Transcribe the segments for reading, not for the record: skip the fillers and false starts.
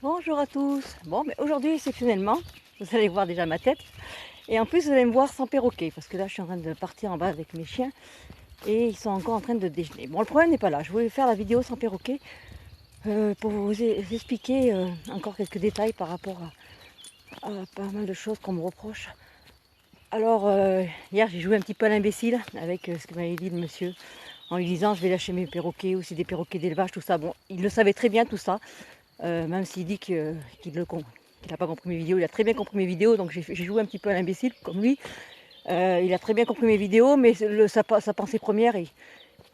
Bonjour à tous. Bon, mais aujourd'hui, exceptionnellement, vous allez voir déjà ma tête. Et en plus, vous allez me voir sans perroquet, parce que là, je suis en train de partir en bas avec mes chiens et ils sont encore en train de déjeuner. Bon, le problème n'est pas là. Je voulais faire la vidéo sans perroquet pour vous expliquer encore quelques détails par rapport à pas mal de choses qu'on me reproche. Alors, hier, j'ai joué un petit peu à l'imbécile avec ce que m'avait dit le monsieur en lui disant je vais lâcher mes perroquets ou c'est des perroquets d'élevage, tout ça. Bon, il le savait très bien tout ça. Même s'il dit qu'il n'a pas compris mes vidéos, il a très bien compris mes vidéos, donc j'ai joué un petit peu à l'imbécile comme lui. Il a très bien compris mes vidéos, mais sa pensée première et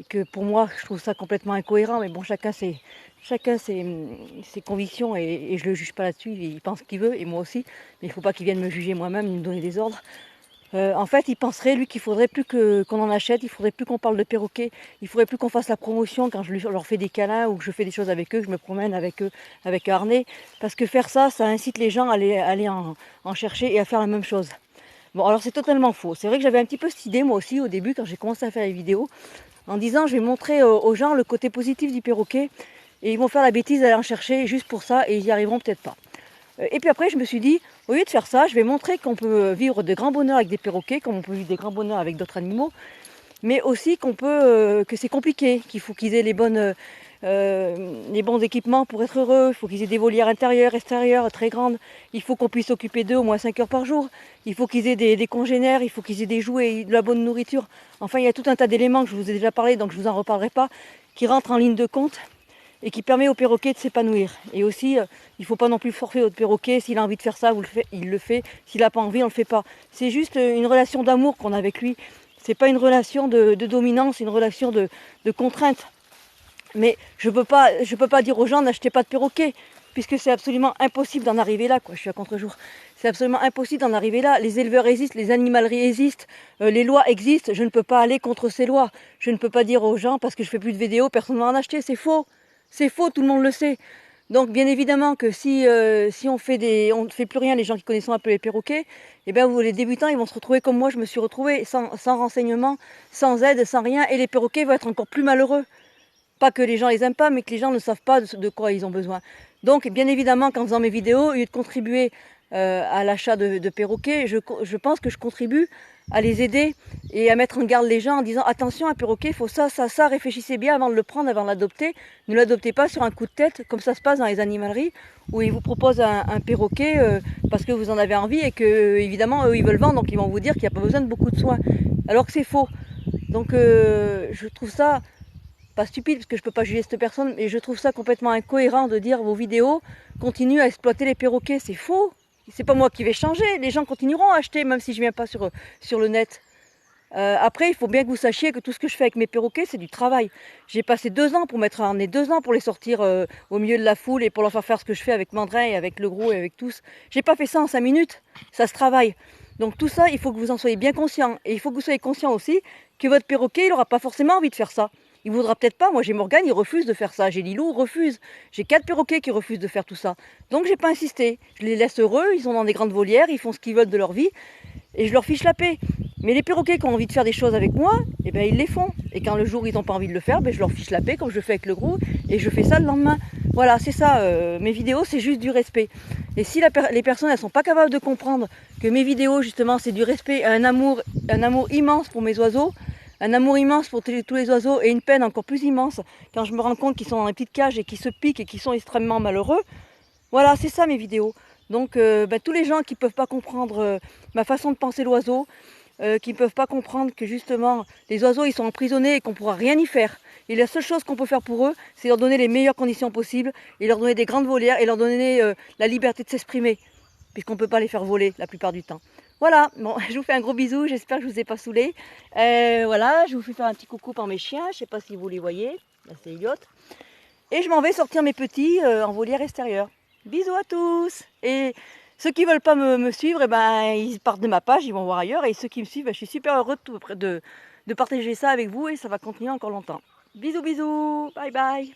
que pour moi, je trouve ça complètement incohérent. Mais bon, chacun ses convictions et je ne le juge pas là-dessus. Il pense ce qu'il veut et moi aussi, mais il ne faut pas qu'il vienne me juger moi-même ni me donner des ordres. En fait, il penserait, lui, qu'il faudrait plus qu'on en achète, il faudrait plus qu'on parle de perroquets, il faudrait plus qu'on fasse la promotion quand je leur fais des câlins ou que je fais des choses avec eux, que je me promène avec eux, avec un harnais. Parce que faire ça, ça incite les gens à aller en chercher et à faire la même chose. Bon, alors c'est totalement faux. C'est vrai que j'avais un petit peu cette idée, moi aussi, au début, quand j'ai commencé à faire les vidéos, en disant, je vais montrer aux gens le côté positif du perroquet, et ils vont faire la bêtise d'aller en chercher juste pour ça, et ils y arriveront peut-être pas. Et puis après, je me suis dit, au lieu de faire ça, je vais montrer qu'on peut vivre de grands bonheurs avec des perroquets, comme on peut vivre des grands bonheurs avec d'autres animaux, mais aussi que c'est compliqué, qu'il faut qu'ils aient les bons équipements pour être heureux, il faut qu'ils aient des volières intérieures, extérieures, très grandes, il faut qu'on puisse s'occuper d'eux au moins 5 heures par jour, il faut qu'ils aient des congénères, il faut qu'ils aient des jouets, de la bonne nourriture. Enfin, il y a tout un tas d'éléments que je vous ai déjà parlé, donc je ne vous en reparlerai pas, qui rentrent en ligne de compte et qui permet au perroquet de s'épanouir. Et aussi, il ne faut pas non plus forcer au perroquet. S'il a envie de faire ça, il le fait. S'il n'a pas envie, on ne le fait pas. C'est juste une relation d'amour qu'on a avec lui. C'est pas une relation de dominance, c'est une relation de contrainte. Mais je peux pas dire aux gens n'achetez pas de perroquet, puisque c'est absolument impossible d'en arriver là. Je suis à contre-jour. C'est absolument impossible d'en arriver là. Les éleveurs existent, les animaleries existent, les lois existent. Je ne peux pas aller contre ces lois. Je ne peux pas dire aux gens parce que je fais plus de vidéos, personne ne va en acheter. C'est faux. C'est faux, tout le monde le sait. Donc bien évidemment que si on ne fait plus rien, les gens qui connaissent un peu les perroquets, eh bien les débutants ils vont se retrouver comme moi je me suis retrouvée, sans renseignement, sans aide, sans rien, et les perroquets vont être encore plus malheureux. Pas que les gens les aiment pas, mais que les gens ne savent pas de quoi ils ont besoin. Donc bien évidemment qu'en faisant mes vidéos, au lieu de contribuer à l'achat de perroquets, je pense que je contribue à les aider et à mettre en garde les gens en disant attention, un perroquet, il faut ça, ça, ça, réfléchissez bien avant de le prendre, avant de l'adopter. Ne l'adoptez pas sur un coup de tête, comme ça se passe dans les animaleries, où ils vous proposent un perroquet parce que vous en avez envie et que, évidemment, eux, ils veulent vendre, donc ils vont vous dire qu'il n'y a pas besoin de beaucoup de soins. Alors que c'est faux. Donc je trouve ça pas stupide, parce que je peux pas juger cette personne, mais je trouve ça complètement incohérent de dire vos vidéos continuent à exploiter les perroquets. C'est faux. C'est pas moi qui vais changer. Les gens continueront à acheter, même si je viens pas sur le net. Après, il faut bien que vous sachiez que tout ce que je fais avec mes perroquets, c'est du travail. J'ai passé 2 ans pour mettre un harnais, 2 ans pour les sortir au milieu de la foule et pour leur faire ce que je fais avec Mandrin et avec le gros et avec tous. J'ai pas fait ça en 5 minutes. Ça se travaille. Donc tout ça, il faut que vous en soyez bien conscient. Et il faut que vous soyez conscient aussi que votre perroquet, il n'aura pas forcément envie de faire ça. Il voudra peut-être pas. Moi, j'ai Morgane, il refuse de faire ça. J'ai Lilou, refuse. J'ai 4 perroquets qui refusent de faire tout ça. Donc j'ai pas insisté. Je les laisse heureux. Ils sont dans des grandes volières. Ils font ce qu'ils veulent de leur vie. Et je leur fiche la paix. Mais les perroquets qui ont envie de faire des choses avec moi, eh ben, ils les font. Et quand le jour ils n'ont pas envie de le faire, ben, je leur fiche la paix comme je fais avec le gros. Et je fais ça le lendemain. Voilà, c'est ça. Mes vidéos, c'est juste du respect. Et si les personnes ne sont pas capables de comprendre que mes vidéos, justement, c'est du respect, un amour immense pour mes oiseaux, un amour immense pour tous les oiseaux et une peine encore plus immense quand je me rends compte qu'ils sont dans les petites cages et qu'ils se piquent et qu'ils sont extrêmement malheureux. Voilà, c'est ça mes vidéos. Donc tous les gens qui ne peuvent pas comprendre ma façon de penser l'oiseau, qui ne peuvent pas comprendre que justement les oiseaux ils sont emprisonnés et qu'on ne pourra rien y faire. Et la seule chose qu'on peut faire pour eux, c'est leur donner les meilleures conditions possibles et leur donner des grandes volières et leur donner la liberté de s'exprimer, puisqu'on ne peut pas les faire voler la plupart du temps. Voilà, bon, je vous fais un gros bisou, j'espère que je ne vous ai pas saoulé. Voilà, je vous fais faire un petit coucou par mes chiens, je ne sais pas si vous les voyez, là c'est Elliot. Et je m'en vais sortir mes petits en volière extérieure. Bisous à tous. Et ceux qui ne veulent pas me suivre, eh ben, ils partent de ma page, ils vont voir ailleurs. Et ceux qui me suivent, ben, je suis super heureux de partager ça avec vous et ça va continuer encore longtemps. Bisous, bisous. Bye bye.